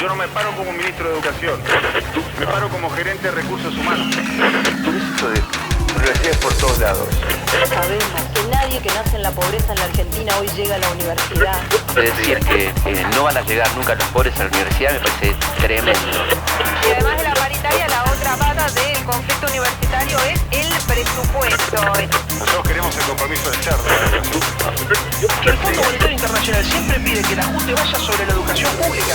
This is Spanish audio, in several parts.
Yo no me paro como ministro de Educación, me paro como gerente de recursos humanos. Esto de universidades por todos lados. Sabemos que nadie que nace en la pobreza en la Argentina hoy llega a la universidad. Decir que no van a llegar nunca los pobres a la universidad me parece tremendo. Y además de la paritaria, la otra pata del conflicto universitario es el presupuesto. Nosotros queremos el compromiso del cerdo. Que el Fondo Monetario Internacional siempre pide que el ajuste vaya sobre la educación pública.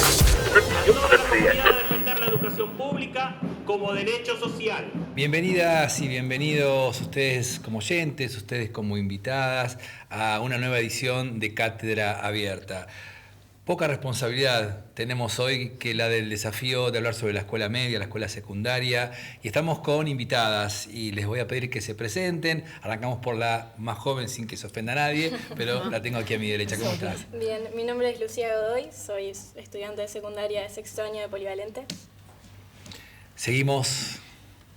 Defender la educación pública como derecho social. Bienvenidas y bienvenidos ustedes como oyentes, ustedes como invitadas a una nueva edición de Cátedra Abierta. Poca responsabilidad tenemos hoy que la del desafío de hablar sobre la escuela media, la escuela secundaria, y estamos con invitadas y les voy a pedir que se presenten. Arrancamos por la más joven sin que se ofenda a nadie, pero la tengo aquí a mi derecha. ¿Cómo estás? Bien, mi nombre es Lucía Godoy, soy estudiante de secundaria de sexto año de Polivalente. Seguimos.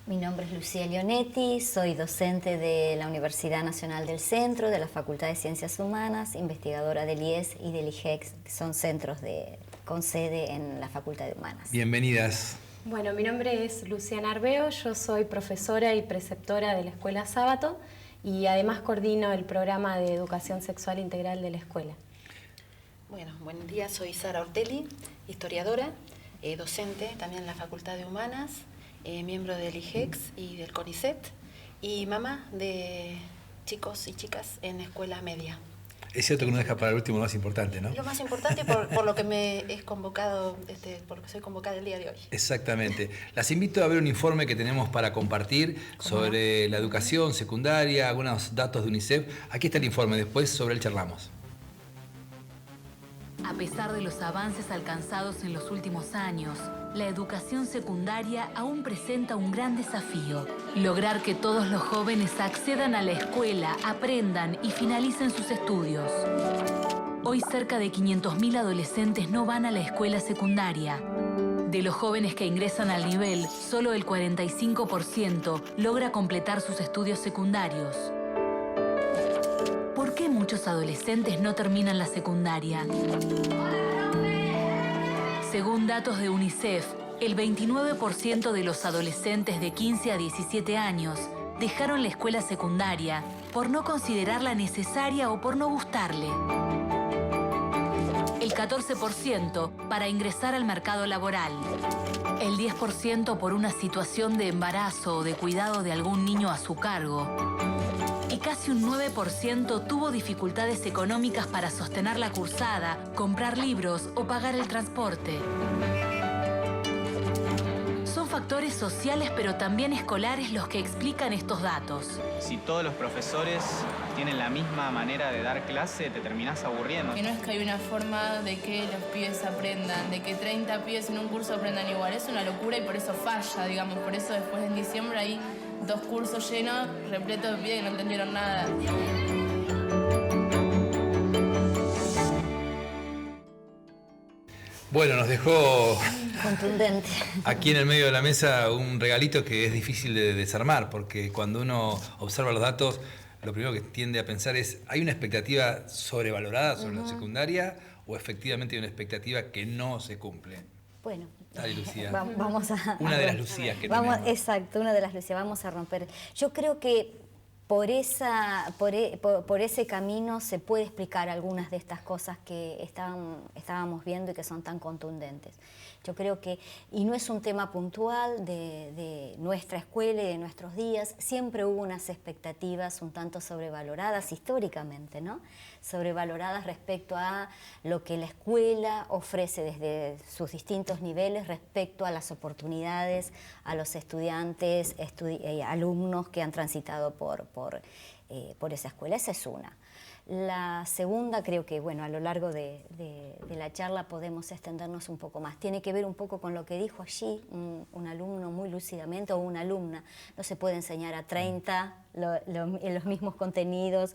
Mi nombre es Lucía Leonetti, soy docente de la Universidad Nacional del Centro, de la Facultad de Ciencias Humanas, investigadora del IES y del IGEX, que son centros con sede en la Facultad de Humanas. Bienvenidas. Bueno, mi nombre es Luciana Arbeo, yo soy profesora y preceptora de la Escuela Sábato y además coordino el programa de educación sexual integral de la escuela. Bueno, buen día, soy Sara Ortelli, historiadora, docente también en la Facultad de Humanas, miembro del IGEX y del CONICET y mamá de chicos y chicas en escuela media. Es cierto que uno deja para el último lo más importante, ¿no? Lo más importante por lo que me es convocado, por lo que soy convocada el día de hoy. Exactamente. Las invito a ver un informe que tenemos para compartir sobre la educación secundaria, algunos datos de UNICEF. Aquí está el informe, después sobre él charlamos. A pesar de los avances alcanzados en los últimos años, la educación secundaria aún presenta un gran desafío. Lograr que todos los jóvenes accedan a la escuela, aprendan y finalicen sus estudios. Hoy cerca de 500.000 adolescentes no van a la escuela secundaria. De los jóvenes que ingresan al nivel, solo el 45% logra completar sus estudios secundarios. ¿Por qué muchos adolescentes no terminan la secundaria? Según datos de UNICEF, el 29% de los adolescentes de 15 a 17 años dejaron la escuela secundaria por no considerarla necesaria o por no gustarle. El 14% para ingresar al mercado laboral. El 10% por una situación de embarazo o de cuidado de algún niño a su cargo. Y casi un 9% tuvo dificultades económicas para sostener la cursada, comprar libros o pagar el transporte. Son factores sociales pero también escolares los que explican estos datos. Si todos los profesores tienen la misma manera de dar clase, te terminás aburriendo. Que no es que hay una forma de que los pibes aprendan, de que 30 pibes en un curso aprendan igual. Es una locura y por eso falla, digamos. Por eso después en diciembre hay 2 cursos llenos, repletos de pibes que no entendieron nada. Bueno, nos dejó contundente aquí en el medio de la mesa un regalito que es difícil de desarmar, porque cuando uno observa los datos, lo primero que tiende a pensar es, ¿hay una expectativa sobrevalorada sobre la secundaria o efectivamente hay una expectativa que no se cumple? Bueno, dale, Lucía. Vamos a... Una de las Lucías que tenemos. Exacto, una de las Lucías. Vamos a romper. Yo creo que por ese camino se puede explicar algunas de estas cosas que estábamos viendo y que son tan contundentes. Yo creo que, y no es un tema puntual de nuestra escuela y de nuestros días, siempre hubo unas expectativas un tanto sobrevaloradas históricamente, ¿no? Sobrevaloradas respecto a lo que la escuela ofrece desde sus distintos niveles respecto a las oportunidades, a los estudiantes, alumnos que han transitado por esa escuela. Esa es una. La segunda, creo que bueno, a lo largo de la charla podemos extendernos un poco más. Tiene que ver un poco con lo que dijo allí un alumno muy lúcidamente, o una alumna. No se puede enseñar a 30 los mismos contenidos,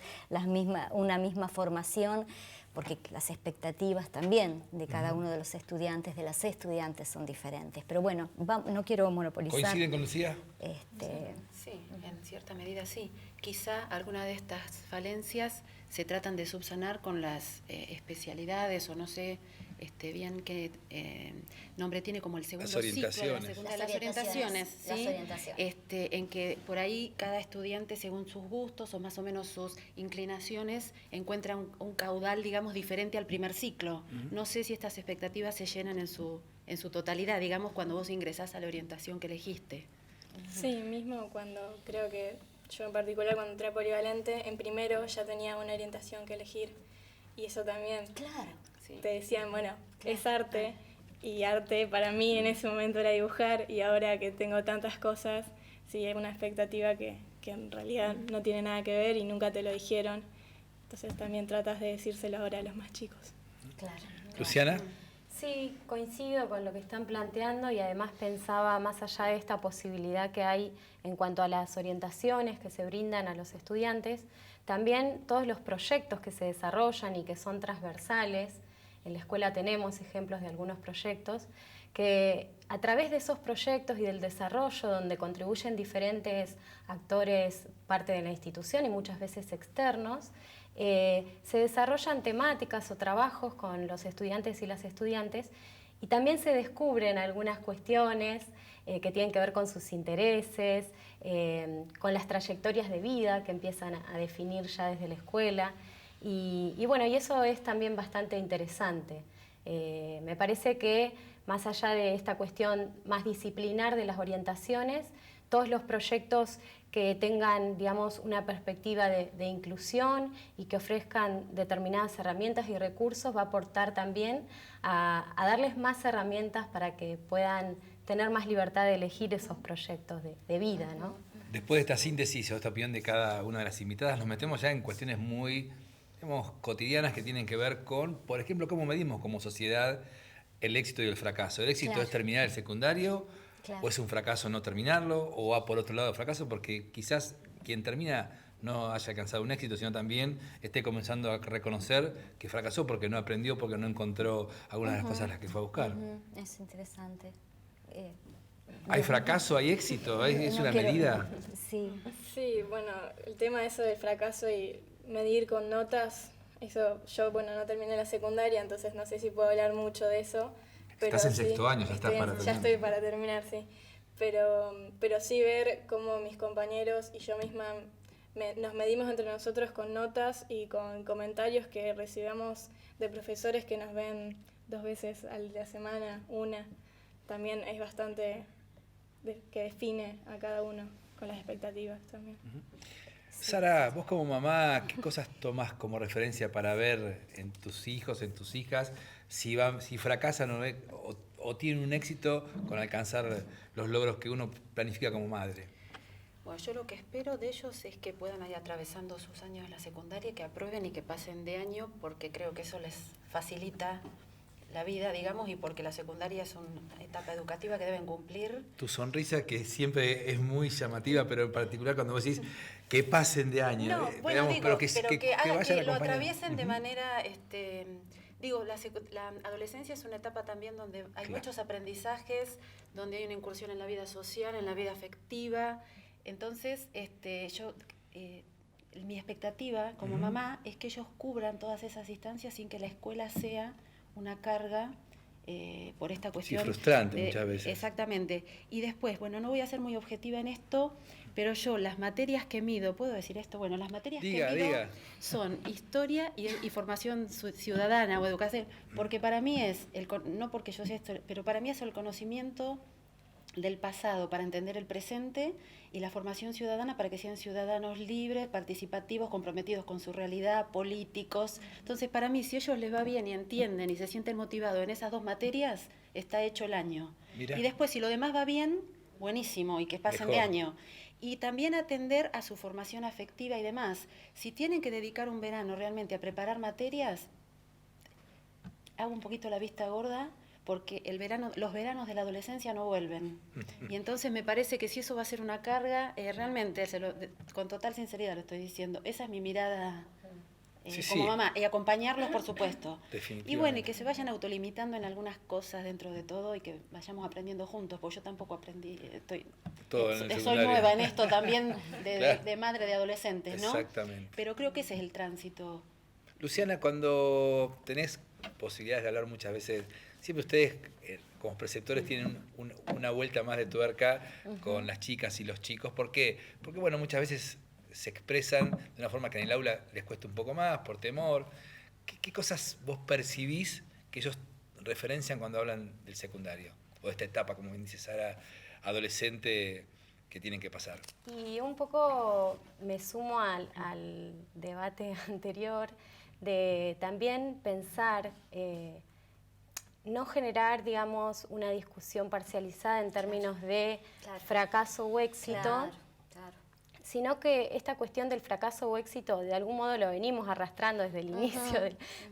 una misma formación, porque las expectativas también de cada uno de los estudiantes, de las estudiantes, son diferentes. Pero bueno, no quiero monopolizar. ¿Coinciden con Lucía? Sí, en cierta medida sí. Quizá alguna de estas falencias se tratan de subsanar con las especialidades o no sé bien qué nombre tiene como el segundo Las orientaciones. ciclo, las orientaciones, ¿sí? Las orientaciones. En que por ahí cada estudiante, según sus gustos o más o menos sus inclinaciones, encuentra un caudal, digamos, diferente al primer ciclo. No sé si estas expectativas se llenan en su totalidad, digamos, cuando vos ingresás a la orientación que elegiste. Sí, mismo cuando creo que yo en particular cuando entré a Polivalente, en primero ya tenía una orientación que elegir y eso también. Claro. Te decían, bueno, es arte y arte para mí en ese momento era dibujar y ahora que tengo tantas cosas, sí, hay una expectativa que en realidad no tiene nada que ver y nunca te lo dijeron. Entonces también tratas de decírselo ahora a los más chicos. Claro. Luciana. Sí, coincido con lo que están planteando y además pensaba más allá de esta posibilidad que hay en cuanto a las orientaciones que se brindan a los estudiantes, también todos los proyectos que se desarrollan y que son transversales. En la escuela tenemos ejemplos de algunos proyectos que a través de esos proyectos y del desarrollo donde contribuyen diferentes actores, parte de la institución y muchas veces externos, se desarrollan temáticas o trabajos con los estudiantes y las estudiantes y también se descubren algunas cuestiones que tienen que ver con sus intereses, con las trayectorias de vida que empiezan a definir ya desde la escuela y bueno, y eso es también bastante interesante. Me parece que más allá de esta cuestión más disciplinar de las orientaciones, todos los proyectos que tengan, digamos, una perspectiva de inclusión y que ofrezcan determinadas herramientas y recursos va a aportar también a darles más herramientas para que puedan tener más libertad de elegir esos proyectos de vida, ¿no? Después de esta síntesis o esta opinión de cada una de las invitadas, nos metemos ya en cuestiones muy, digamos, cotidianas que tienen que ver con, por ejemplo, cómo medimos como sociedad el éxito y el fracaso. ¿El éxito es terminar el secundario? Claro. ¿O es un fracaso no terminarlo? ¿O va por otro lado el fracaso? Porque quizás quien termina no haya alcanzado un éxito, sino también esté comenzando a reconocer que fracasó porque no aprendió, porque no encontró algunas de las cosas a las que fue a buscar. Es interesante. ¿Hay fracaso? ¿Hay éxito? ¿Es una medida? Sí, bueno, el tema eso del fracaso y medir con notas, eso yo, bueno, no terminé la secundaria, entonces no sé si puedo hablar mucho de eso. Pero estás en sexto año, ya estás para terminar. Ya estoy para terminar, sí. Pero sí ver cómo mis compañeros y yo misma nos medimos entre nosotros con notas y con comentarios que recibamos de profesores que nos ven 2 veces a la semana, una. También es bastante que define a cada uno con las expectativas también. Sara, vos como mamá, ¿qué cosas tomás como referencia para ver en tus hijos, en tus hijas, si fracasan o tienen un éxito con alcanzar los logros que uno planifica como madre? Bueno, yo lo que espero de ellos es que puedan ir atravesando sus años de la secundaria, que aprueben y que pasen de año, porque creo que eso les facilita la vida, digamos, y porque la secundaria es una etapa educativa que deben cumplir. Tu sonrisa, que siempre es muy llamativa, pero en particular cuando vos decís que pasen de año. No, bueno, digamos, digo, pero que lo atraviesen de manera... Digo, la adolescencia es una etapa también donde hay muchos aprendizajes, donde hay una incursión en la vida social, en la vida afectiva. Entonces, mi expectativa como mamá es que ellos cubran todas esas instancias sin que la escuela sea una carga por esta cuestión. Sí, frustrante muchas veces. Exactamente. Y después, bueno, no voy a ser muy objetiva en esto, pero yo las materias que mido, ¿puedo decir esto? Bueno, las materias que mido son historia y formación ciudadana o educación, porque para mí es, no porque yo sea esto, pero para mí es el conocimiento del pasado para entender el presente y la formación ciudadana para que sean ciudadanos libres, participativos, comprometidos con su realidad, políticos. Entonces, para mí, si a ellos les va bien y entienden y se sienten motivados en esas 2 materias, está hecho el año. Mirá. Y después, si lo demás va bien, buenísimo, y que pasen de año. Y también atender a su formación afectiva y demás. Si tienen que dedicar un verano realmente a preparar materias, hago un poquito la vista gorda, porque los veranos de la adolescencia no vuelven. Y entonces me parece que si eso va a ser una carga, realmente, con total sinceridad lo estoy diciendo, esa es mi mirada como mamá, y acompañarlos, por supuesto. Y bueno, y que se vayan autolimitando en algunas cosas dentro de todo y que vayamos aprendiendo juntos, porque yo tampoco aprendí, soy nueva en esto también de madre de adolescentes, ¿no? Exactamente. Pero creo que ese es el tránsito. Luciana, cuando tenés posibilidades de hablar muchas veces. Siempre ustedes, como preceptores, tienen una vuelta más de tuerca con las chicas y los chicos. ¿Por qué? Porque, bueno, muchas veces se expresan de una forma que en el aula les cuesta un poco más, por temor. ¿Qué cosas vos percibís que ellos referencian cuando hablan del secundario? O de esta etapa, como bien dice Sara, adolescente que tienen que pasar. Y un poco me sumo al debate anterior de también pensar, no generar, digamos, una discusión parcializada en términos de fracaso o éxito, sino que esta cuestión del fracaso o éxito de algún modo lo venimos arrastrando desde el inicio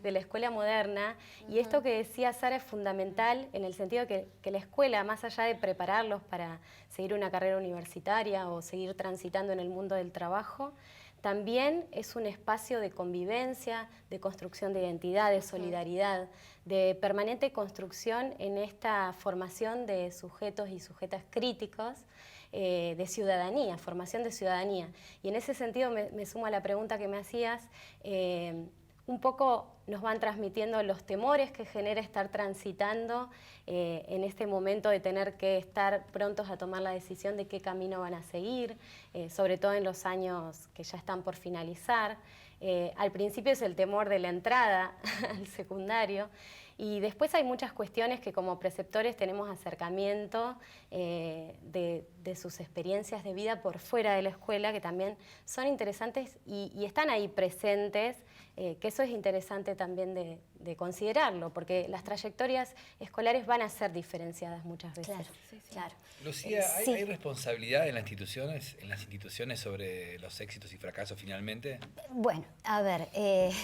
de la escuela moderna, y esto que decía Sara es fundamental en el sentido que la escuela, más allá de prepararlos para seguir una carrera universitaria o seguir transitando en el mundo del trabajo, también es un espacio de convivencia, de construcción de identidad, de solidaridad, de permanente construcción en esta formación de sujetos y sujetas críticos, de ciudadanía, formación de ciudadanía. Y en ese sentido me sumo a la pregunta que me hacías, un poco nos van transmitiendo los temores que genera estar transitando en este momento de tener que estar prontos a tomar la decisión de qué camino van a seguir, sobre todo en los años que ya están por finalizar. Al principio es el temor de la entrada al secundario, y después hay muchas cuestiones que como preceptores tenemos acercamiento de sus experiencias de vida por fuera de la escuela, que también son interesantes y están ahí presentes, que eso es interesante también de considerarlo, porque las trayectorias escolares van a ser diferenciadas muchas veces. Claro. Lucía, ¿hay responsabilidad en las instituciones sobre los éxitos y fracasos finalmente? Bueno, a ver,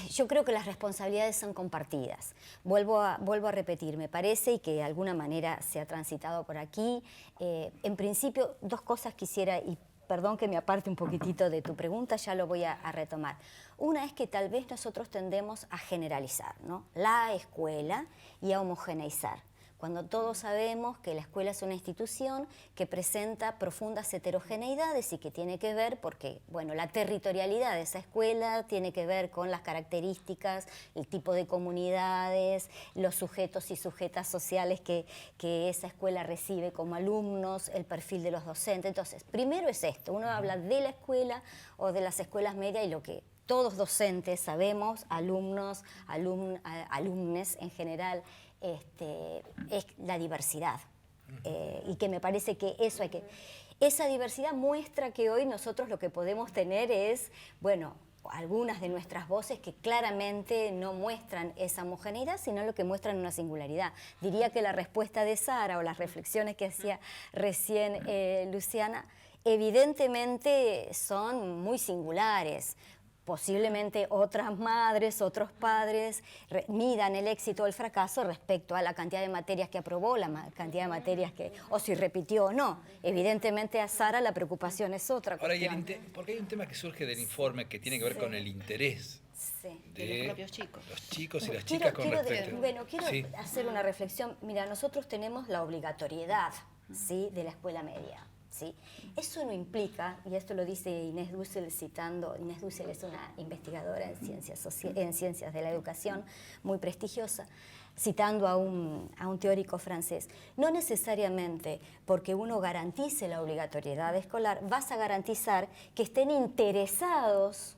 yo creo que las responsabilidades son compartidas. Vuelvo a repetir, me parece, y que de alguna manera se ha transitado por aquí. En principio, dos cosas quisiera, y perdón que me aparte un poquitito de tu pregunta, ya lo voy a retomar. Una es que tal vez nosotros tendemos a generalizar, ¿no?, la escuela y a homogeneizar, cuando todos sabemos que la escuela es una institución que presenta profundas heterogeneidades y que tiene que ver, porque bueno, la territorialidad de esa escuela tiene que ver con las características, el tipo de comunidades, los sujetos y sujetas sociales que esa escuela recibe como alumnos, el perfil de los docentes. Entonces, primero es esto, uno habla de la escuela o de las escuelas medias y lo que todos docentes sabemos, alumnos, alumnes en general, es la diversidad. Y que me parece que eso esa diversidad muestra que hoy nosotros lo que podemos tener es, bueno, algunas de nuestras voces que claramente no muestran esa homogeneidad, sino lo que muestran una singularidad. Diría que la respuesta de Sara o las reflexiones que hacía recién Luciana, evidentemente son muy singulares. Posiblemente otras madres, otros padres midan el éxito o el fracaso respecto a la cantidad de materias que aprobó, la cantidad de materias o si repitió o no. Evidentemente a Sara la preocupación es otra cuestión. Ahora, porque hay un tema que surge del informe que tiene que ver con el interés de los propios chicos. Los chicos y las chicas con respecto. Quiero hacer una reflexión. Mira, nosotros tenemos la obligatoriedad, ¿sí?, de la escuela media. ¿Sí? Eso no implica, y esto lo dice Inés Dussel citando, Inés Dussel es una investigadora en ciencias de la educación muy prestigiosa, citando a un teórico francés, no necesariamente porque uno garantice la obligatoriedad escolar, vas a garantizar que estén interesados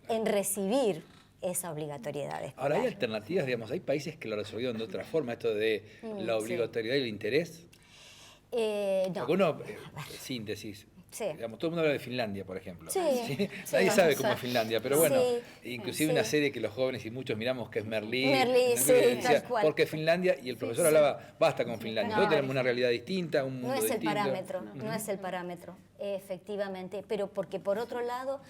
en recibir esa obligatoriedad escolar. Ahora, hay alternativas, digamos, hay países que lo resolvieron de otra forma, esto de la obligatoriedad y el interés. No. Porque uno, síntesis, digamos, todo el mundo habla de Finlandia, por ejemplo. Nadie sabe cómo es Finlandia, pero bueno, inclusive una serie que los jóvenes y muchos miramos que es Merlí, decía, porque Finlandia, y el profesor hablaba, basta con Finlandia, nosotros tenemos una realidad distinta, un mundo distinto. No es el parámetro, efectivamente, pero porque por otro lado,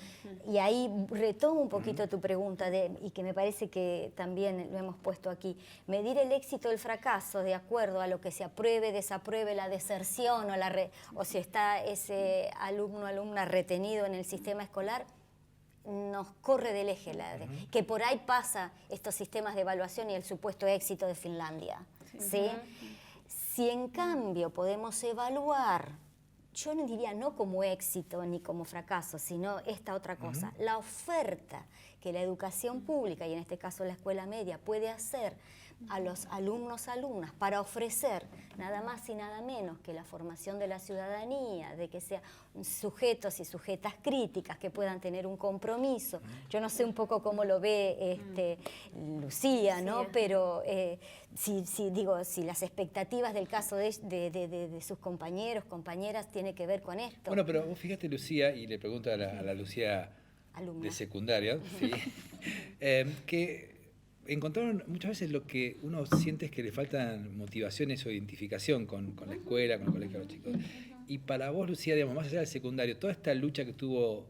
y ahí retomo un poquito tu pregunta, y que me parece que también lo hemos puesto aquí, medir el éxito o el fracaso de acuerdo a lo que se apruebe, desapruebe, la deserción o si está ese alumno o alumna retenido en el sistema escolar, nos corre del eje, que por ahí pasa estos sistemas de evaluación y el supuesto éxito de Finlandia. ¿Sí? Si en cambio podemos evaluar, yo no diría no como éxito ni como fracaso, sino esta otra cosa, la oferta que la educación pública, y en este caso la escuela media, puede hacer a los alumnos, alumnas, para ofrecer nada más y nada menos que la formación de la ciudadanía, de que sean sujetos y sujetas críticas, que puedan tener un compromiso. Yo no sé un poco cómo lo ve Lucía, ¿no? Sí. Pero si las expectativas del caso de sus compañeros, compañeras, tiene que ver con esto. Bueno, pero vos fíjate, Lucía, y le pregunto a la Lucía alumna de secundaria, ¿sí? Que encontraron muchas veces lo que uno siente es que le faltan motivaciones o identificación con la escuela, con el colegio de los chicos. Y para vos, Lucía, digamos, más allá del secundario, toda esta lucha que tuvo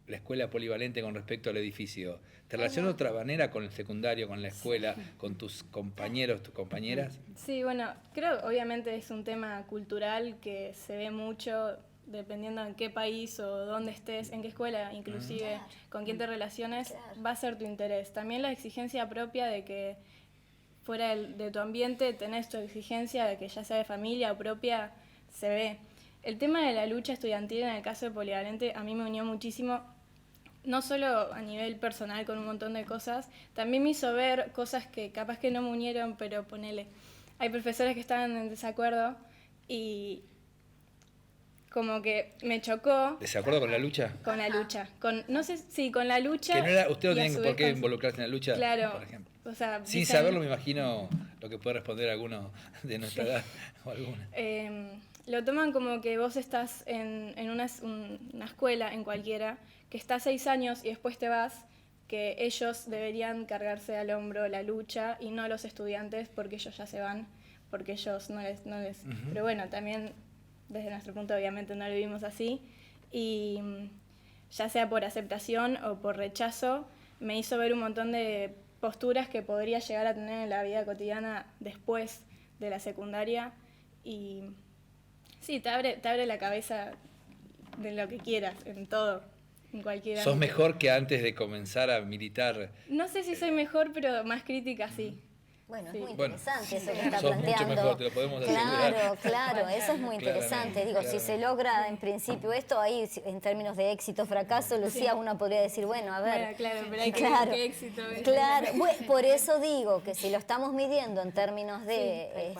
la escuela polivalente con respecto al edificio, ¿te relaciona de otra manera con el secundario, con la escuela, con tus compañeros, tus compañeras? Sí, bueno, creo que obviamente es un tema cultural que se ve mucho dependiendo en qué país o dónde estés, en qué escuela, inclusive con quién te relaciones, va a ser tu interés. También la exigencia propia de que fuera de tu ambiente tenés tu exigencia de que ya sea de familia o propia, se ve. El tema de la lucha estudiantil en el caso de Polivalente a mí me unió muchísimo, no solo a nivel personal con un montón de cosas, también me hizo ver cosas que capaz que no me unieron, pero ponele, hay profesores que estaban en desacuerdo y como que me chocó. ¿Desacuerdo con la lucha? Con la lucha. No sé si con la lucha. Que no era, usted no tiene por qué involucrarse en la lucha, claro, por ejemplo. O sea, sin saberlo, me imagino lo que puede responder alguno de nuestra edad o alguna. Lo toman como que vos estás en una escuela, en cualquiera, que estás 6 años y después te vas, que ellos deberían cargarse al hombro la lucha y no los estudiantes porque ellos ya se van, porque ellos no les... Pero bueno, también desde nuestro punto obviamente no lo vivimos así y ya sea por aceptación o por rechazo me hizo ver un montón de posturas que podría llegar a tener en la vida cotidiana después de la secundaria y sí, te abre la cabeza de lo que quieras, en todo, en cualquier ¿Sos ámbito. mejor que antes de comenzar a militar? No sé si soy mejor, pero más crítica sí. Bueno, sí. Es muy interesante eso que está sos planteando. Mucho mejor, te lo podemos asegurar. Claro, eso es muy interesante. Digo, si se logra en principio esto, ahí en términos de éxito, fracaso, Lucía, uno podría decir, bueno, a ver. Bueno, claro, pero hay que ver qué éxito es. Claro, bueno, por eso digo que si lo estamos midiendo en términos de...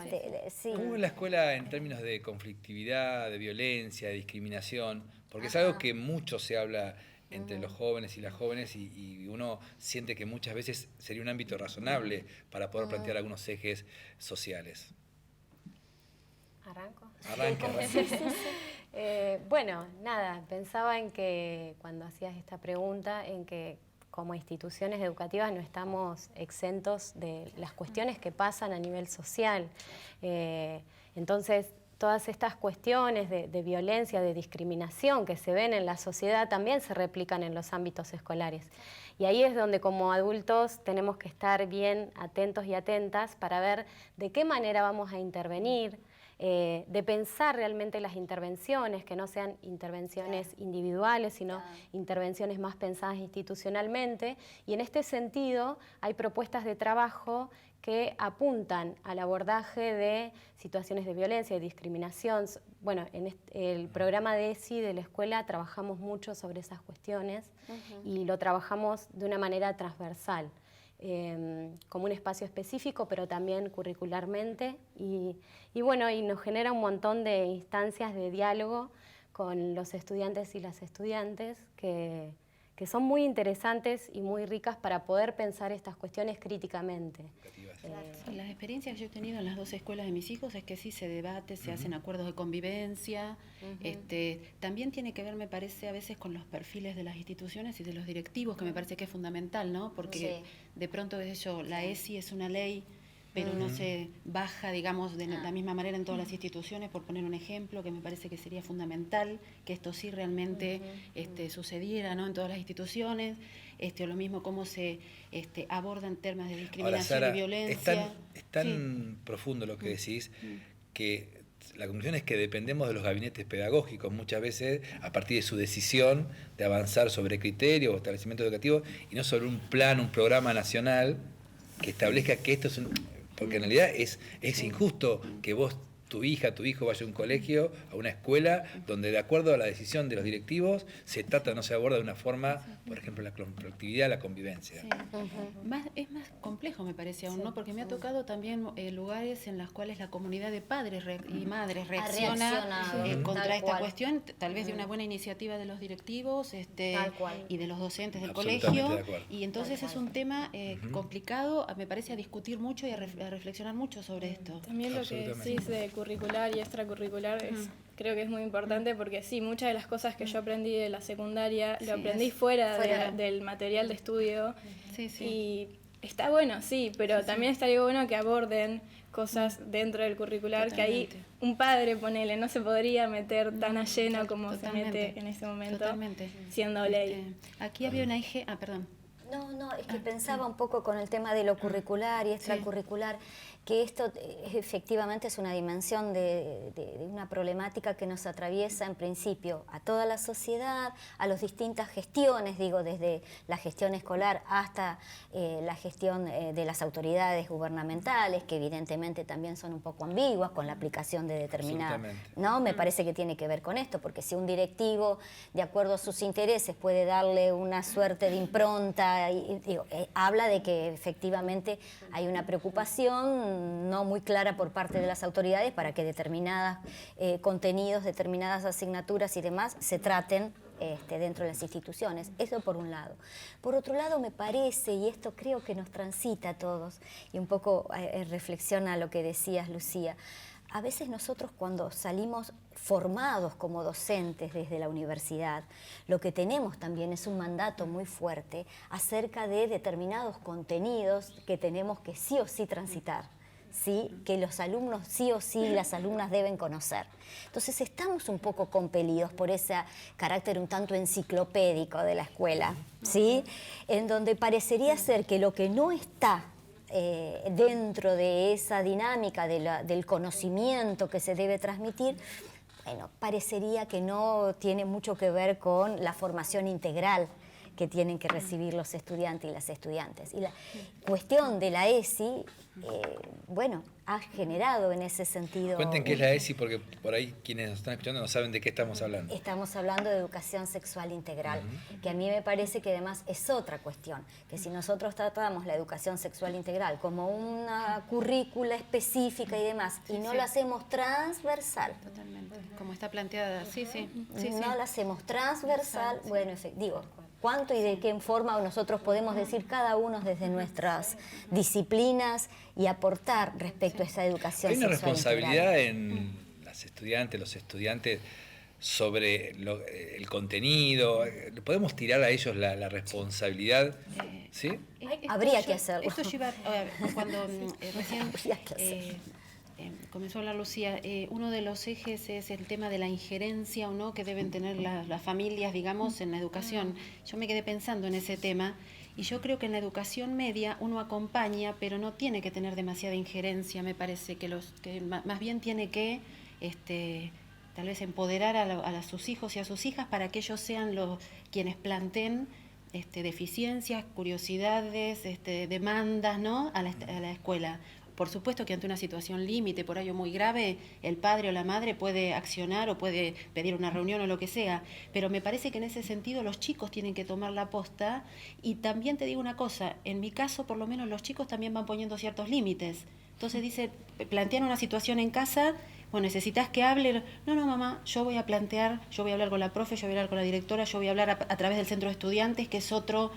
¿Cómo es la escuela en términos de conflictividad, de violencia, de discriminación? Porque es algo que mucho se habla entre los jóvenes y las jóvenes y uno siente que muchas veces sería un ámbito razonable para poder plantear algunos ejes sociales. ¿Arranco? Arranca. Bueno, nada, pensaba en que cuando hacías esta pregunta, en que como instituciones educativas no estamos exentos de las cuestiones que pasan a nivel social. Entonces, todas estas cuestiones de violencia, de discriminación que se ven en la sociedad también se replican en los ámbitos escolares. Y ahí es donde como adultos tenemos que estar bien atentos y atentas para ver de qué manera vamos a intervenir, de pensar realmente las intervenciones, que no sean intervenciones individuales, sino intervenciones más pensadas institucionalmente. Y en este sentido hay propuestas de trabajo que apuntan al abordaje de situaciones de violencia y discriminación. Bueno, en el programa de ESI de la escuela trabajamos mucho sobre esas cuestiones y lo trabajamos de una manera transversal, como un espacio específico, pero también curricularmente. Y bueno, y nos genera un montón de instancias de diálogo con los estudiantes y las estudiantes que son muy interesantes y muy ricas para poder pensar estas cuestiones críticamente. Las experiencias que yo he tenido en las 2 escuelas de mis hijos es que sí se debate, se hacen acuerdos de convivencia. También tiene que ver, me parece, a veces con los perfiles de las instituciones y de los directivos, que me parece que es fundamental, ¿no? Porque de pronto, de hecho, la ESI es una ley, pero no se baja, digamos, de la misma manera en todas las instituciones, por poner un ejemplo, que me parece que sería fundamental que esto sí realmente sucediera, ¿no? En todas las instituciones, o lo mismo cómo se abordan temas de discriminación. Ahora, Sara, y violencia. Es tan profundo lo que decís, que la conclusión es que dependemos de los gabinetes pedagógicos muchas veces a partir de su decisión de avanzar sobre criterios o establecimientos educativos y no sobre un plan, un programa nacional que establezca que esto es porque en realidad es injusto que vos tu hija, tu hijo vaya a un colegio, a una escuela, donde de acuerdo a la decisión de los directivos se trata, no se aborda de una forma, por ejemplo, la conflictividad, la convivencia. Sí. Es más complejo, me parece aún, ¿no? Porque me ha tocado también lugares en los cuales la comunidad de padres y madres reacciona contra esta cuestión, tal vez de una buena iniciativa de los directivos y de los docentes del colegio. Y entonces es un tema complicado, me parece, a discutir mucho y a reflexionar mucho sobre esto. También lo que decís de curricular y extracurricular creo que es muy importante, porque sí, muchas de las cosas que yo aprendí de la secundaria lo aprendí fuera del material de estudio. Y está bueno, sí, pero también estaría bueno que aborden cosas dentro del curricular. Totalmente. Que ahí un padre, ponele, no se podría meter tan a lleno como se mete en ese momento, siendo ley. Aquí había una hija, perdón. No, es que pensaba un poco con el tema de lo curricular y extracurricular, que esto efectivamente es una dimensión de una problemática que nos atraviesa en principio a toda la sociedad, a las distintas gestiones, digo, desde la gestión escolar hasta la gestión de las autoridades gubernamentales, que evidentemente también son un poco ambiguas con la aplicación de determinadas, ¿no? Me parece que tiene que ver con esto, porque si un directivo, de acuerdo a sus intereses, puede darle una suerte de impronta, habla de que efectivamente hay una preocupación no muy clara por parte de las autoridades para que determinados contenidos, determinadas asignaturas y demás se traten dentro de las instituciones. Eso por un lado. Por otro lado, me parece, y esto creo que nos transita a todos, y un poco reflexiona a lo que decías, Lucía, a veces nosotros cuando salimos formados como docentes desde la universidad, lo que tenemos también es un mandato muy fuerte acerca de determinados contenidos que tenemos que sí o sí transitar, ¿sí? Que los alumnos sí o sí, las alumnas deben conocer. Entonces estamos un poco compelidos por ese carácter un tanto enciclopédico de la escuela, ¿sí? En donde parecería ser que lo que no está dentro de esa dinámica del conocimiento que se debe transmitir, bueno, parecería que no tiene mucho que ver con la formación integral que tienen que recibir los estudiantes y las estudiantes. Y la cuestión de la ESI, bueno, ha generado en ese sentido... Cuenten qué es la ESI, porque por ahí quienes nos están escuchando no saben de qué estamos hablando. Estamos hablando de educación sexual integral, que a mí me parece que además es otra cuestión, que si nosotros tratamos la educación sexual integral como una currícula específica y demás, y no la hacemos transversal... Totalmente, como está planteada, no la hacemos transversal, bueno, digo... ¿Cuánto y de qué forma nosotros podemos decir cada uno desde nuestras disciplinas y aportar respecto a esa educación sexual? Hay una responsabilidad en las estudiantes, los estudiantes, sobre el contenido. ¿Podemos tirar a ellos la responsabilidad? ¿Sí? Habría que hacerlo. Esto lleva, cuando recién comenzó a hablar Lucía, uno de los ejes es el tema de la injerencia o no que deben tener las familias, digamos, en la educación. Yo me quedé pensando en ese tema y yo creo que en la educación media uno acompaña, pero no tiene que tener demasiada injerencia. Me parece que más bien tiene que tal vez empoderar a sus hijos y a sus hijas para que ellos sean quienes planteen deficiencias, curiosidades, demandas, ¿no? a la escuela. Por supuesto que ante una situación límite, por ello muy grave, el padre o la madre puede accionar o puede pedir una reunión o lo que sea, pero me parece que en ese sentido los chicos tienen que tomar la posta. Y también te digo una cosa, en mi caso por lo menos los chicos también van poniendo ciertos límites. Entonces plantean una situación en casa, bueno, necesitas que hable, no mamá, yo voy a hablar con la profe, yo voy a hablar con la directora, yo voy a hablar a través del centro de estudiantes, que es otro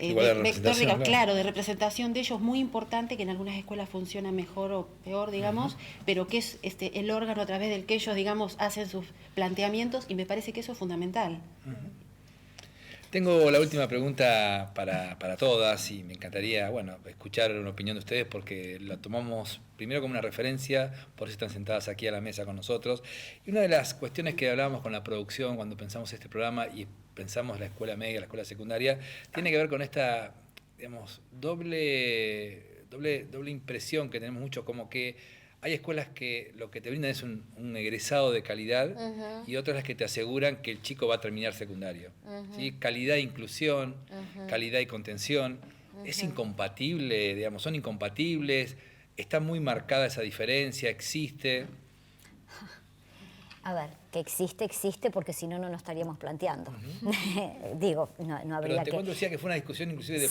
vector, claro, de representación de ellos, muy importante, que en algunas escuelas funciona mejor o peor, digamos, pero que es el órgano a través del que ellos, digamos, hacen sus planteamientos, y me parece que eso es fundamental. Tengo la última pregunta para todas, y me encantaría, escuchar una opinión de ustedes, porque la tomamos primero como una referencia, por eso están sentadas aquí a la mesa con nosotros. Y una de las cuestiones que hablábamos con la producción cuando pensamos este programa y pensamos la escuela media, la escuela secundaria, tiene que ver con esta, digamos, doble impresión que tenemos mucho, como que hay escuelas que lo que te brindan es un egresado de calidad, y otras las que te aseguran que el chico va a terminar secundario. ¿Sí? Calidad e inclusión, calidad y contención. Es incompatible, digamos, son incompatibles. ¿Está muy marcada esa diferencia? ¿Existe? A ver, que existe porque si no, no nos estaríamos planteando. Digo, no habría Pero te cuento, decía que fue una discusión inclusive de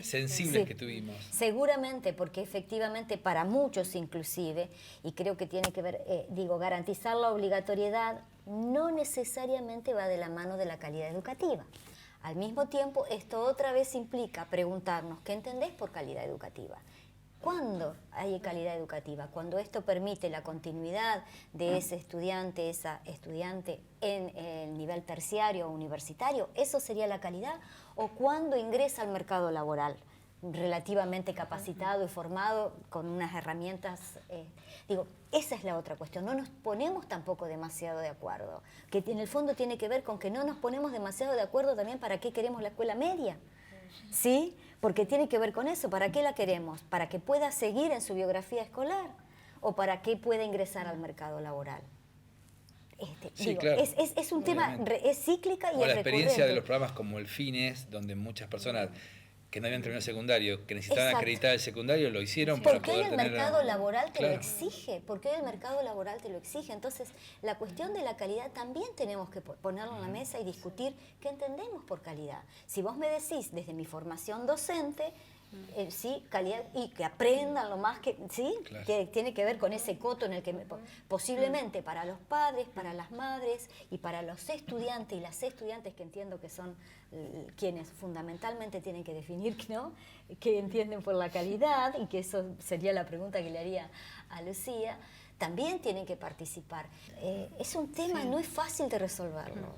sensibles que tuvimos. Seguramente, porque efectivamente para muchos inclusive, y creo que tiene que ver, garantizar la obligatoriedad no necesariamente va de la mano de la calidad educativa. Al mismo tiempo, esto otra vez implica preguntarnos, ¿qué entendés por calidad educativa? ¿Cuándo hay calidad educativa? Cuando esto permite la continuidad de ese estudiante, esa estudiante en el nivel terciario o universitario, ¿eso sería la calidad? ¿O cuando ingresa al mercado laboral relativamente capacitado y formado con unas herramientas? Esa es la otra cuestión. No nos ponemos tampoco demasiado de acuerdo, que en el fondo tiene que ver con que no nos ponemos demasiado de acuerdo también para qué queremos la escuela media. ¿Sí? Porque tiene que ver con eso. ¿Para qué la queremos? ¿Para que pueda seguir en su biografía escolar? ¿O para que pueda ingresar al mercado laboral? Claro. Es un tema, es cíclica y es recurrente. La experiencia de los programas como el FINES, donde muchas personas que no habían terminado el secundario, que necesitaban acreditar el secundario, lo hicieron para poder tener... Porque hoy el mercado laboral te lo exige, porque hoy el mercado laboral te lo exige. Entonces, la cuestión de la calidad también tenemos que ponerlo en la mesa y discutir qué entendemos por calidad. Si vos me decís, desde mi formación docente, calidad, y que aprendan lo más que, que tiene que ver con ese coto en el que posiblemente para los padres, para las madres y para los estudiantes y las estudiantes, que entiendo que son quienes fundamentalmente tienen que definir, ¿no?, qué entienden por la calidad, y que eso sería la pregunta que le haría a Lucía, también tienen que participar. Es un tema, no es fácil de resolverlo.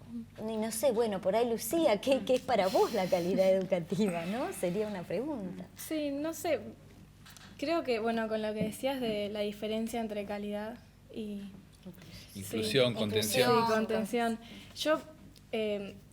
Y no sé, bueno, por ahí, Lucía, ¿qué es para vos la calidad educativa, no? Sería una pregunta. Sí, no sé. Creo que, bueno, con lo que decías de la diferencia entre calidad y... Inclusión, contención. Sí, contención. Yo,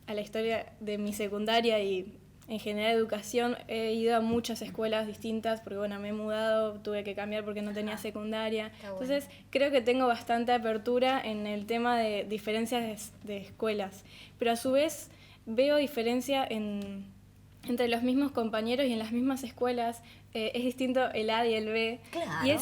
a la historia de mi secundaria y en general educación, he ido a muchas escuelas distintas porque, bueno, me he mudado, tuve que cambiar porque no tenía secundaria. Entonces, creo que tengo bastante apertura en el tema de diferencias de escuelas. Pero a su vez veo diferencia entre los mismos compañeros y en las mismas escuelas. Es distinto el A y el B. Claro.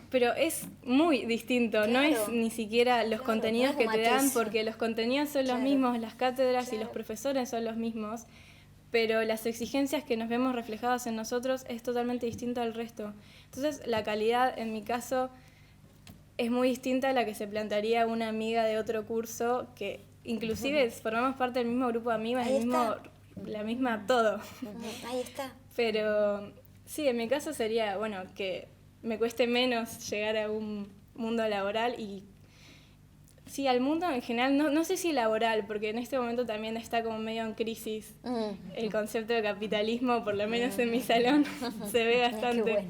Pero es muy distinto, no es ni siquiera los contenidos que te dan, porque los contenidos son los mismos, las cátedras y los profesores son los mismos, pero las exigencias que nos vemos reflejadas en nosotros es totalmente distinta al resto. Entonces, la calidad, en mi caso, es muy distinta a la que se plantearía una amiga de otro curso, que inclusive formamos parte del mismo grupo de amigas, la misma todo. Ahí está. Pero sí, en mi caso sería, bueno, que me cueste menos llegar a un mundo laboral y sí, al mundo en general, no sé si laboral, porque en este momento también está como medio en crisis el concepto de capitalismo, por lo menos en mi salón se ve bastante.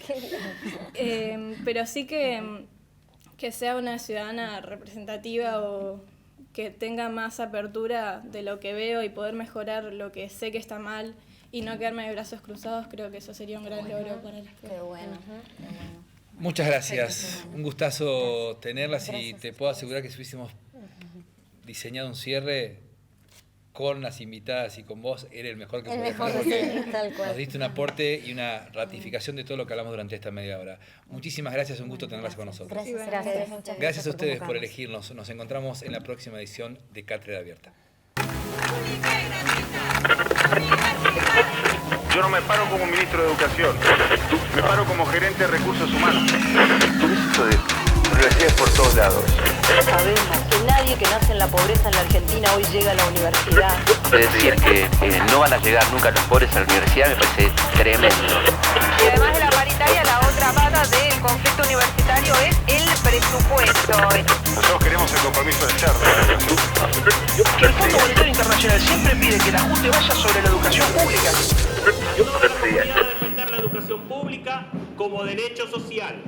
Qué bueno. Pero sí que sea una ciudadana representativa o que tenga más apertura de lo que veo y poder mejorar lo que sé que está mal y no quedarme de brazos cruzados, creo que eso sería un gran logro para la escuela. Qué bueno. Muchas gracias, un gustazo tenerlas y te puedo asegurar que si hubiésemos diseñado un cierre con las invitadas y con vos, era el mejor que podíamos hacer, porque nos diste un aporte y una ratificación de todo lo que hablamos durante esta media hora. Muchísimas gracias, un gusto tenerlas con nosotros. Gracias a ustedes por elegirnos. Nos encontramos en la próxima edición de Cátedra Abierta. Yo no me paro como ministro de Educación, me paro como gerente de recursos humanos. Esto de universidades por todos lados. Sabemos que nadie que nace en la pobreza en la Argentina hoy llega a la universidad. Es decir, que no van a llegar nunca los pobres a la universidad, me parece tremendo. Y además de la paritaria, la otra pata del conflicto universitario es el presupuesto. Nosotros queremos el compromiso del CERN. Que el Fondo Monetario Internacional siempre pide que el ajuste vaya sobre la educación pública. No de la oportunidad de defender la educación pública como derecho social.